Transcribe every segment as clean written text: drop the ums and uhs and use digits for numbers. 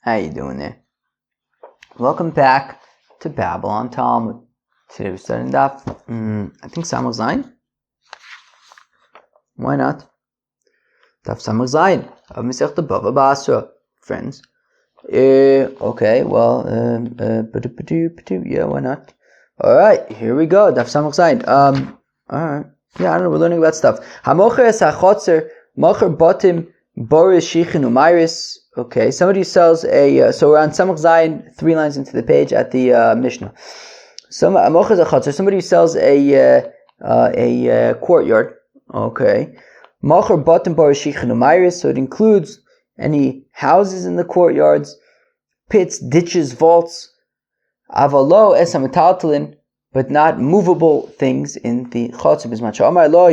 How you doing there? Welcome back to Babylon Talmud. Today we're studying Daf, I think Samach Zayin. Why not? Daf Samach Zayin of Masechta BavaBasra, friends. Okay, well, yeah, why not? Alright, here we go, Daf Samach Zayin. Alright, yeah, I don't know, we're learning about stuff. HaMocher es HaChotzer, Mocher Botim, Boris Shichin Umairis. Okay, somebody sells a, so we're on Samach Zayin, 3 lines into the page at the Mishnah. Somebody who sells a courtyard. Okay. Mocher Botim Boris Shichin Umairis, so it includes any houses in the courtyards, pits, ditches, vaults. Avalo es hamataltalin, but not movable things in the chotzer. Bismacha Amar lo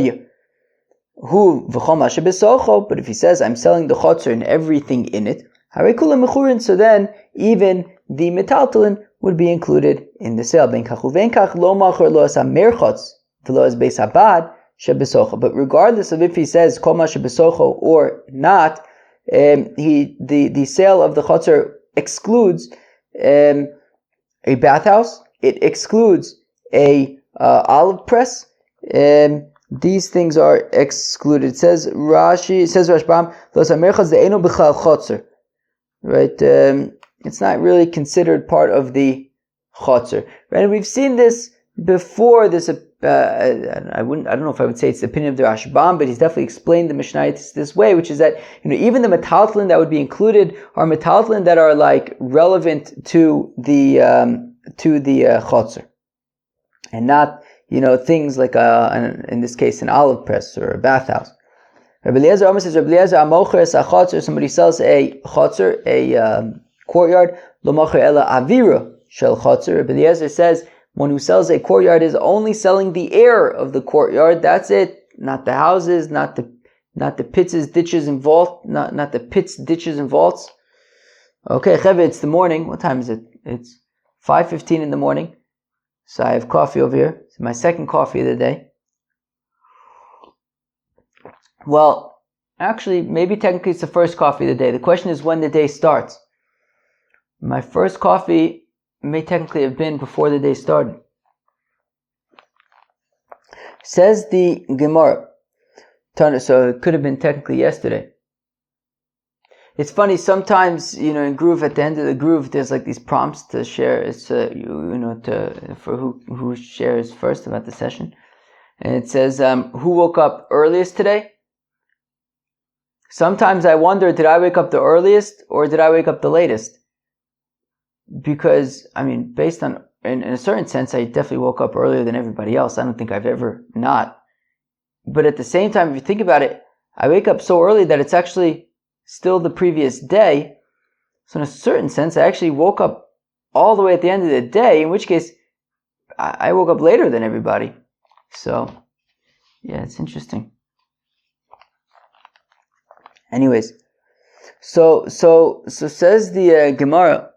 Hu v'chol mashe besocho, but if he says I'm selling the chotzer and everything in it, harei kulam mechurin, so then even the metaltalin would be included in the sale. Ben kach uven kach lo macher lo asa merchotz v'lo as beis habad she besocho. But regardless of if he says kol mashe besocho or not, the sale of the chotzer excludes a bathhouse. It excludes a olive press. These things are excluded. It says Rashbam, Los Amerchas de'enu b'chal chotzer. Right? It's not really considered part of the chotzer. Right? And we've seen this before. This, I don't know if I would say it's the opinion of the Rashbam, but he's definitely explained the Mishnah this way, which is that even the metaltalin that would be included are metaltalin that are like relevant to the chotzer, and not things like in this case an olive press or a bathhouse. Rabbi Eliezer Omer says, Rabbi Eliezer amocher es chotzer, somebody sells a chotzer, a courtyard, lo mocher ela avira shel chotzer. Rabbi Eliezer says one who sells a courtyard is only selling the air of the courtyard. That's it, not the houses, not the pits, ditches, and vault, not the pits, ditches, and vaults. Okay, Cheve, it's the morning. What time is it? It's 5:15 in the morning. So I have coffee over here. It's my second coffee of the day. Well, actually, maybe technically it's the first coffee of the day. The question is when the day starts. My first coffee may technically have been before the day started. Says the Gemara. So it could have been technically yesterday. It's funny, sometimes, in groove, at the end of the groove, there's like these prompts to share, it's, for who shares first about the session. And it says, who woke up earliest today? Sometimes I wonder, did I wake up the earliest or did I wake up the latest? Because, based on, in a certain sense, I definitely woke up earlier than everybody else. I don't think I've ever not. But at the same time, if you think about it, I wake up so early that it's actually still the previous day. So in a certain sense, I actually woke up all the way at the end of the day, in which case I woke up later than everybody. So, yeah, it's interesting. Anyways, so says the Gemara,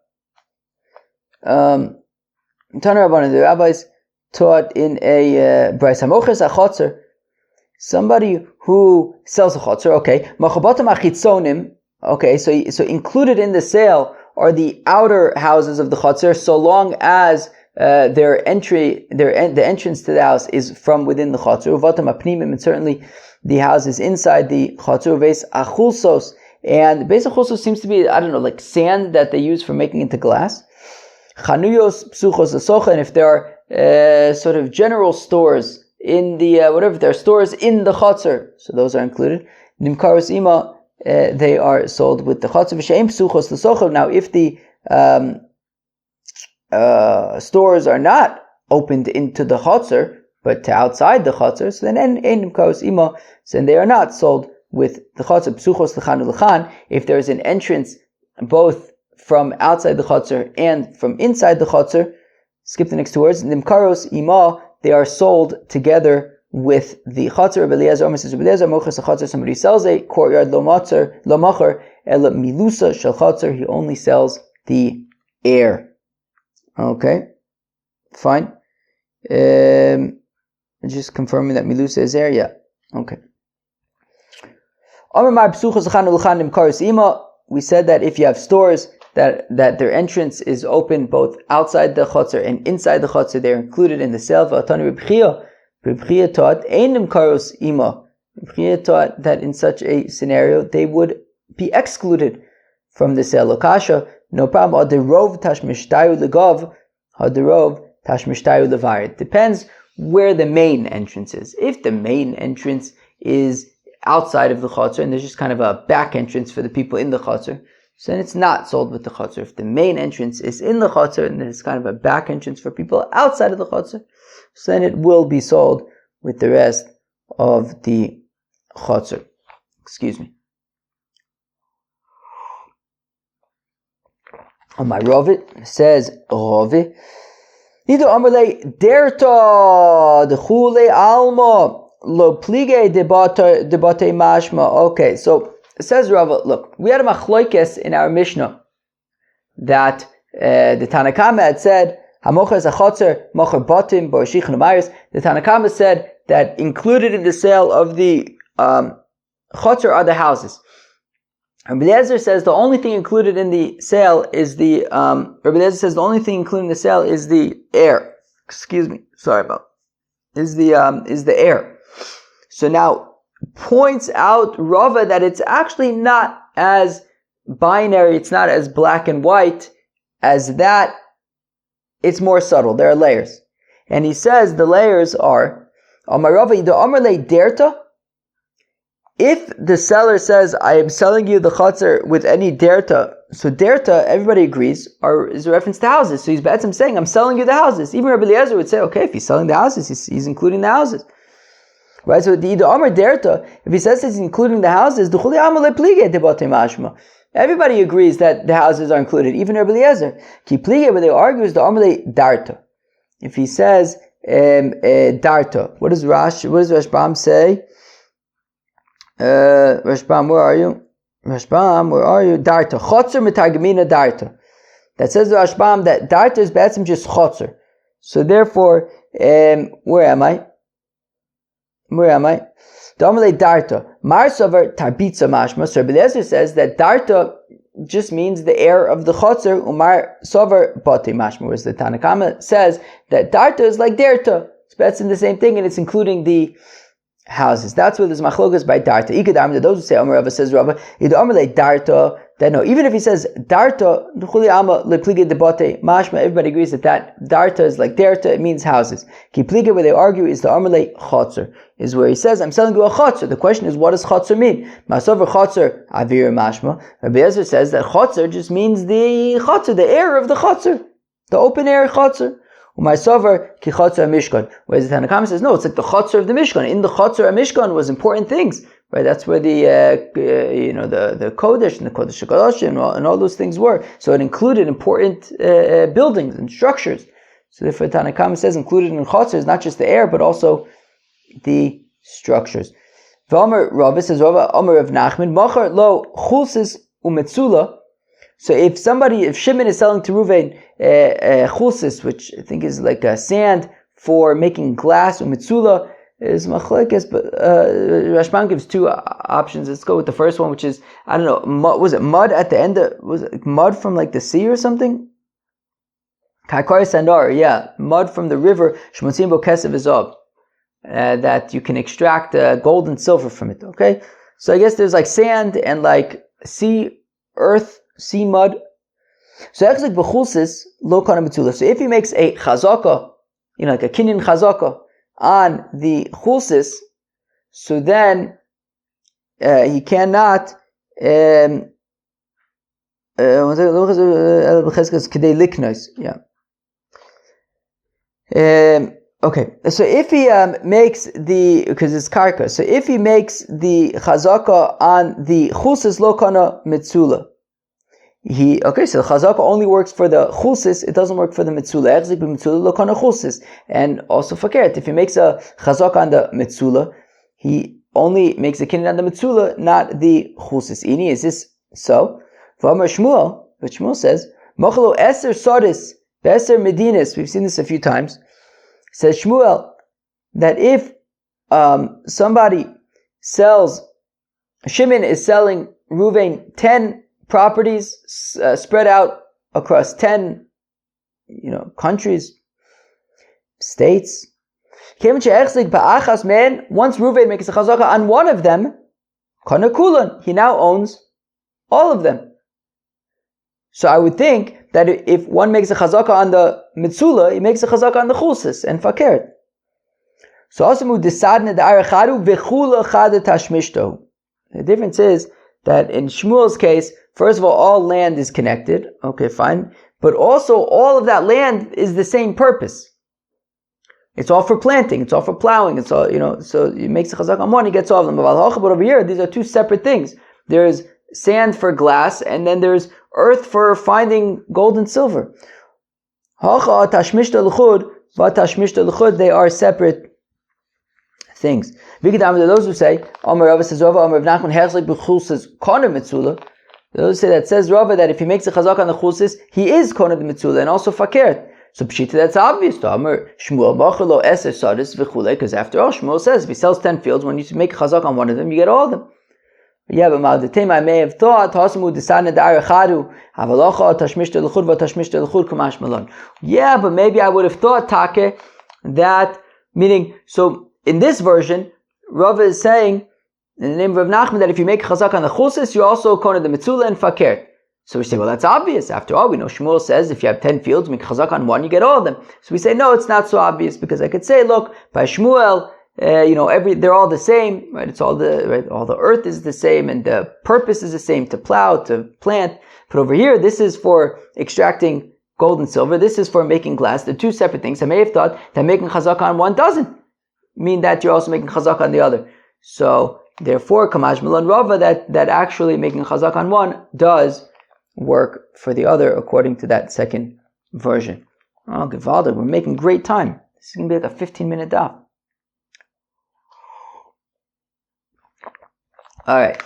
Tana Rabbanan, the rabbis taught in a Brais HaMoches HaChotzer, somebody who sells a chotzer, okay. Okay, so included in the sale are the outer houses of the chotzer, so long as the entrance to the house is from within the chotzer. And certainly the houses inside the chotzer. And beis achulsos seems to be, like sand that they use for making into glass. Chanuyos psuchos asocha, and if there are sort of general stores in the there are stores in the chotzer, so those are included. Nimkaros ima, they are sold with the chotzer. V'sheim psuchos l'socha. Now, if the stores are not opened into the chotzer, but to outside the chotzer, so then ein nimkaros ima, so then they are not sold with the chotzer. Psuchos l'chan u'l'chan. If there is an entrance both from outside the chotzer and from inside the chotzer, skip the next 2 words. Nimkaros ima, they are sold together with the chotzer. Rabbi Eliezer Omer says, Rabbi Eliezer moches a chotzer, somebody sells a courtyard, lo macher ela milusa shel chotzer, he only sells the air. Okay, fine. Just confirming that milusa is air, yeah. Okay. We said that if you have stores that their entrance is open both outside the chotzer and inside the chotzer. They're included in the sale. V'atani Reb Chia taught einim karos ima. Reb Chia taught that in such a scenario they would be excluded from the sale. Lokasha, no problem. Aderov tashmishtayu legov, aderov tashmishtayu levar. It depends where the main entrance is. If the main entrance is outside of the chotzer and there's just kind of a back entrance for the people in the chotzer, so then it's not sold with the chotzer. If the main entrance is in the chotzer and there's kind of a back entrance for people outside of the chotzer, so then it will be sold with the rest of the chotzer. Excuse me. On my Rovit says Rovit. Neither Amarle Derta the Chule Alma Lo Plige debate mashma. Okay, so it says Rava, look, we had a machloikes in our Mishnah that the Tanakama had said Hamocher is a chotzer, mocher batim, borshich numayris. The Tanakama said that included in the sale of the chotzer are the houses. Rabbi Eliezer says the only thing included in the sale is the air. Excuse me, sorry about is the air. So now points out Rava that it's actually not as binary, it's not as black and white as that. It's more subtle. There are layers. And he says the layers are if the seller says, I am selling you the chatzar with any derta, so derta, everybody agrees, is a reference to houses. So he's saying, I'm selling you the houses. Even Rabbi Eliezer would say, okay, if he's selling the houses, he's including the houses. Right? So the Amar derta, if he says he's including the houses, everybody agrees that the houses are included, even Rabbi Eliezer. Ki plige, where they argue, is the Amar darta. If he says darta, what does Rashbam say? Rashbam, where are you? Darta. Chotzer mitargamina darta. That says the Rashbam that darta is betzim just chotzer. So therefore, where am I? Damale darta. Mar sover tarbitza mashma. So Rabbi Eliezer says that darta just means the air of the chotzer. Umar sover bate mashma. Whereas the Tanakama says that darta is like derta. It's betzim the same thing, and it's including the houses. That's where there's machlokas by darta. Ikadam, those who say Amar Rava says Rava, either Amar le darta, then no. Even if he says darta, chuli ama le pliga debate mashma, everybody agrees that darta is like derta, it means houses. Ki pliga, where they argue, is the Amar le chotzer, is where he says, I'm selling you a chotzer. The question is, what does chotzer mean? Masover chotzer avir mashma. Rabbi Eliezer says that chotzer just means the chotzer, the air of the chotzer, the open air chotzer. Whereas the Tanakama says, no, it's like the chotzer of the Mishkan. In the chotzer of Mishkan was important things, right? That's where the Kodesh and the Kodesh HaKadosh and all those things were. So it included important buildings and structures. So therefore the Tanakama says included in chotzer is not just the air, but also the structures. V'Amar Rava says, Amar of Nachman, Machar lo chulsis umetzula. So if Shimon is selling to Ruvain chulsis, which I think is like a sand for making glass, umitzula is machlekes, but Rashbam gives two options. Let's go with the first one, which is, I don't know, was it mud at the end? Was it mud from like the sea or something? Kaikar Sandar, yeah, mud from the river, Shmotzim bo kesev v'zob, that you can extract gold and silver from it, okay? So I guess there's like sand and like sea mud. So actually b'chulsis lo kana mitzula. So if he makes a chazaka, like a kinyan chazaka on the chulsis, so then he cannot yeah. Okay, so if he makes because it's karka, so if he makes the chazaka on the chulsis lo kana mitzula, so the chazaka only works for the chulsis, it doesn't work for the mitzula. And also fakert, if he makes a chazaka on the mitzula, he only makes a kinyan on the mitzula, not the chulsis. Ini, is this so? V'amar Shmuel, but Shmuel says, Mochelo eser sodis, be'eser medinas, we've seen this a few times, says Shmuel, that if somebody sells, Shimon is selling Ruvain 10 properties spread out across 10, countries, states. Once Reuven makes a chazaka on one of them, he now owns all of them. So I would think that if one makes a chazaka on the mitzula, he makes a chazaka on the chulsis and fakert. So also the difference is that in Shmuel's case, first of all land is connected. Okay, fine. But also all of that land is the same purpose. It's all for planting, it's all for plowing, it's all, so he makes a chazak on one, he gets all of them. But over here, these are two separate things. There's sand for glass, and then there's earth for finding gold and silver. They are separate things. Those who say, those who say that says Rava that if he makes a chazak on the chulsis, he is kona the mitzula and also fakert. So pshita, that's obvious. Because after all, Shmuel says if he sells 10 fields, when you make a chazak on one of them, you get all of them. Yeah, but I may have thought yeah, but maybe I would have thought take that, meaning, so in this version, Rava is saying in the name of Rav Nachman that if you make a chazak on the chulsis, you also kona the mitzula and fakert. So we say, well, that's obvious. After all, we know Shmuel says if you have 10 fields, make chazak on one, you get all of them. So we say, no, it's not so obvious, because I could say, look, by Shmuel, they're all the same, right? It's all all the earth is the same, and the purpose is the same, to plow, to plant. But over here, this is for extracting gold and silver. This is for making glass. They're two separate things. I may have thought that making chazak on one doesn't mean that you're also making chazak on the other. So therefore, Kamash Milan Rava, that actually making chazak on one does work for the other, according to that second version. Oh, Gevaldik, we're making great time. This is going to be like a 15-minute daf. Alright.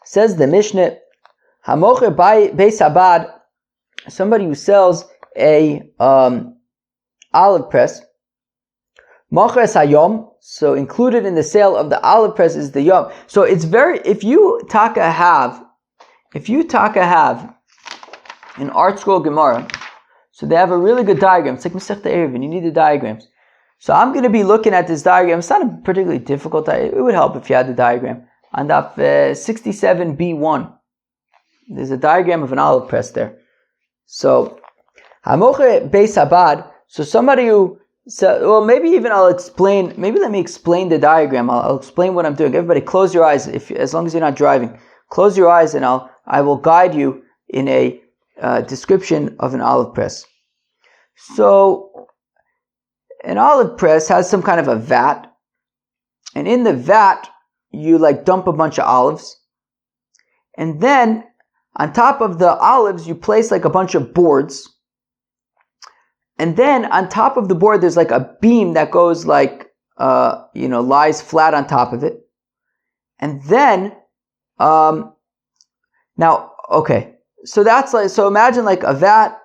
Says the Mishnah, Hamocher Beis Habad, somebody who sells a olive press, Mocher es hayom, so included in the sale of the olive press is the yom. So it's if you taka have an art scroll Gemara, so they have a really good diagram. It's like Masechta Eruvin, you need the diagrams. So I'm going to be looking at this diagram. It's not a particularly difficult diagram. It would help if you had the diagram. On daf 67b1, there's a diagram of an olive press there. So, Hamoche Beis Habad, so somebody who, maybe let me explain the diagram. I'll explain what I'm doing. Everybody close your eyes, as long as you're not driving. Close your eyes and I will guide you in a description of an olive press. So, an olive press has some kind of a vat, and in the vat you dump a bunch of olives, and then on top of the olives you place a bunch of boards, and then on top of the board there's a beam that goes lies flat on top of it, and then so imagine a vat.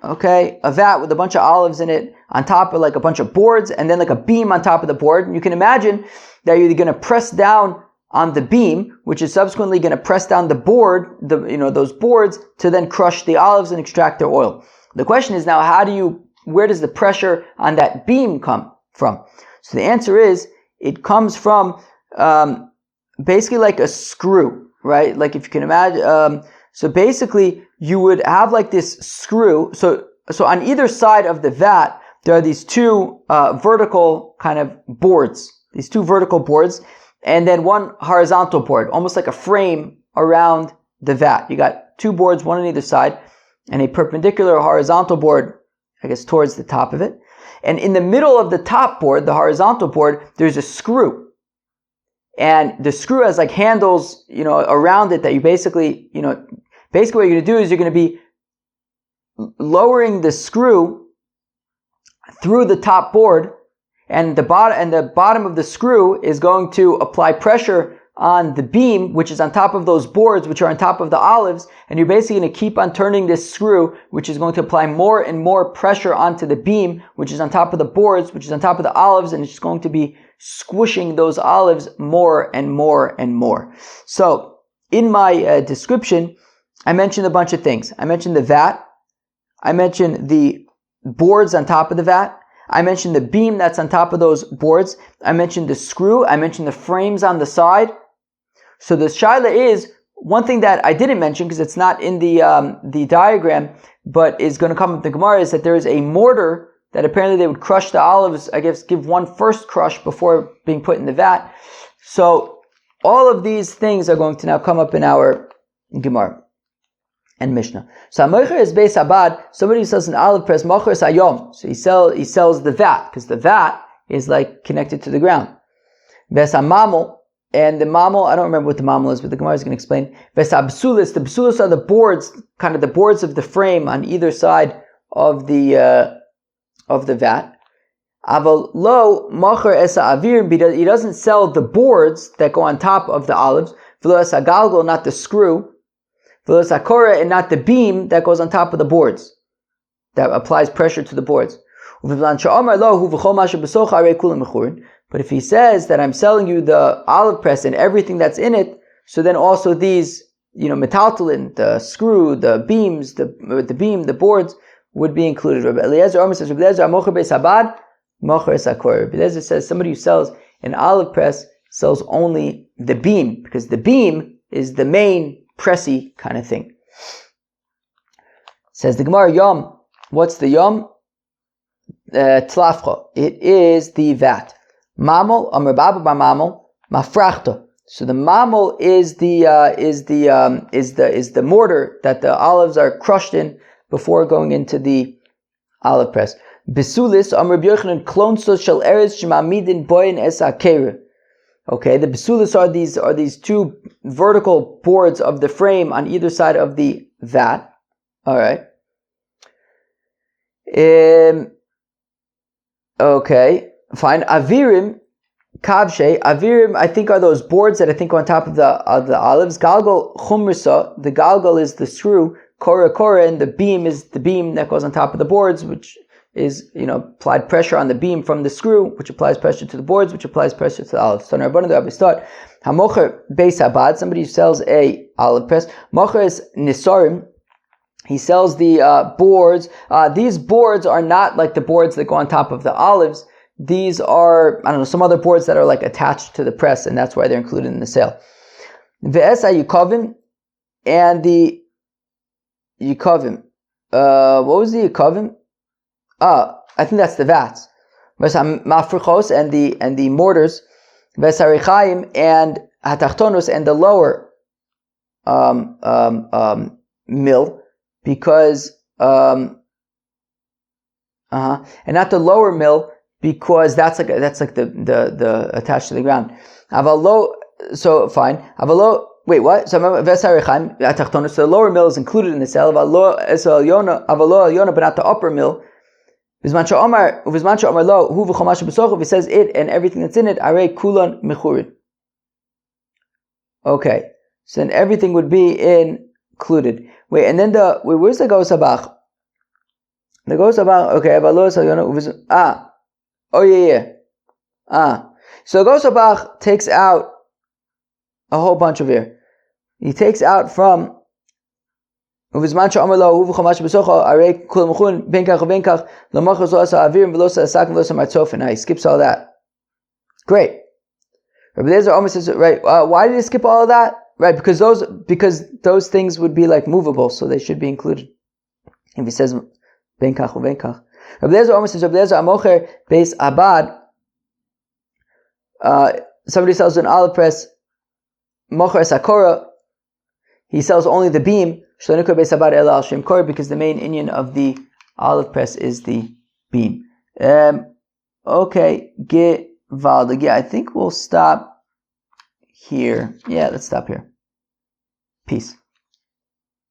Okay, a vat with a bunch of olives in it, on top of a bunch of boards, and then a beam on top of the board. And you can imagine that you're going to press down on the beam, which is subsequently going to press down the board, those boards, to then crush the olives and extract their oil. The question is now, where does the pressure on that beam come from? So the answer is, it comes from basically like a screw, right? If you can imagine, so basically you would have this screw. So on either side of the vat, there are these two vertical kind of boards, and then one horizontal board, almost like a frame around the vat. You got two boards, one on either side, and a perpendicular horizontal board, I guess, towards the top of it. And in the middle of the top board, the horizontal board, there's a screw. And the screw has handles, around it that you basically what you're going to do is you're going to be lowering the screw through the top board, and the bottom of the screw is going to apply pressure on the beam, which is on top of those boards, which are on top of the olives, and you're basically going to keep on turning this screw, which is going to apply more and more pressure onto the beam, which is on top of the boards, which is on top of the olives, and it's going to be squishing those olives more and more and more. So, in my description, I mentioned a bunch of things. I mentioned the vat. I mentioned the boards on top of the vat. I mentioned the beam that's on top of those boards. I mentioned the screw. I mentioned the frames on the side. So the shaila is, one thing that I didn't mention because it's not in the diagram, but is going to come with the Gemara, is that there is a mortar that apparently they would crush the olives, I guess give one first crush before being put in the vat. So all of these things are going to now come up in our Gemara and Mishnah. So Mocher is Beis Abad, somebody who sells an olive press, Mocher is Ayom. So he sells the vat, because the vat is like connected to the ground. Ves Mamel, and the mamel, I don't remember what the mamel is, but the Gemara is going to explain. Ves Absulis, the Absulis are the boards, kind of the boards of the frame on either side of the vat. Aval lo Mocher es Avir, he doesn't sell the boards that go on top of the olives. V'lo es Galgal, not the screw. V'lo es Akora, and not the beam that goes on top of the boards, that applies pressure to the boards. But if he says that I'm selling you the olive press and everything that's in it, so then also these, metaltalin, the screw, the beams, the beam, the boards would be included. Rabbi Eliezer says, Rabbi Eliezer says somebody who sells an olive press sells only the beam, because the beam is the main pressy kind of thing. Says the Gemara, Yom. What's the Yom? Tlafcha. It is the vat. Mamel, Amr Baba bar Mamel, Mafrachta. So the mamel is the mortar that the olives are crushed in before going into the olive press. Besulis, Amr B'Yochanan, Klonsos shel Eretz Shemamidin Boyin Es Akera. Okay, the besulis are these two vertical boards of the frame on either side of the vat. All right. Okay, fine. Avirim, kavshe. Avirim, I think, are those boards that I think are on top of the olives. Galgal chumrisa. The galgal is the screw. Kora, and the beam is the beam that goes on top of the boards, which is, applied pressure on the beam from the screw, which applies pressure to the boards, which applies pressure to the olives. So, Rabbanan the Rabbi start. Hamocher beis habad. Somebody who sells a olive press. Mocher is nisarim. He sells the boards. These boards are not like the boards that go on top of the olives. These are, some other boards that are like attached to the press, and that's why they're included in the sale. Ve'esa Yukovim, and the Yukovim. What was the Yukovim? I think that's the vats. Ve'esa Mafrichos, and the mortars. Ve'esa Richaim, and Hatachtonos, and the lower mill. Because and not the lower mill, because that's like the attached to the ground. Avalo, so fine. Avalo, wait, what? So the lower mill is included in the sale. Avalo Yona, but not the upper mill. If he says it and everything that's in it, are kulan mechurid. Okay, so then everything would be included. Wait, and then where's the Gos Habach? The Gos Habach, okay, so Gos Habach takes out a whole bunch of here. He takes out from he skips all that. Great. Rabbi Eliezer almost says, right, why did he skip all of that? Right, because those things would be like movable, so they should be included. If he says ben kach uven kach, Rabbi Eliezer almost says, Rabbi Eliezer amocher beis abad. Somebody sells an olive press, mocher sakora. He sells only the beam, shlonikor beis abad el al shem kor, because the main inyan of the olive press is the beam. Okay, gevaldig. Yeah, I think we'll stop here. Yeah, let's stop here. Peace.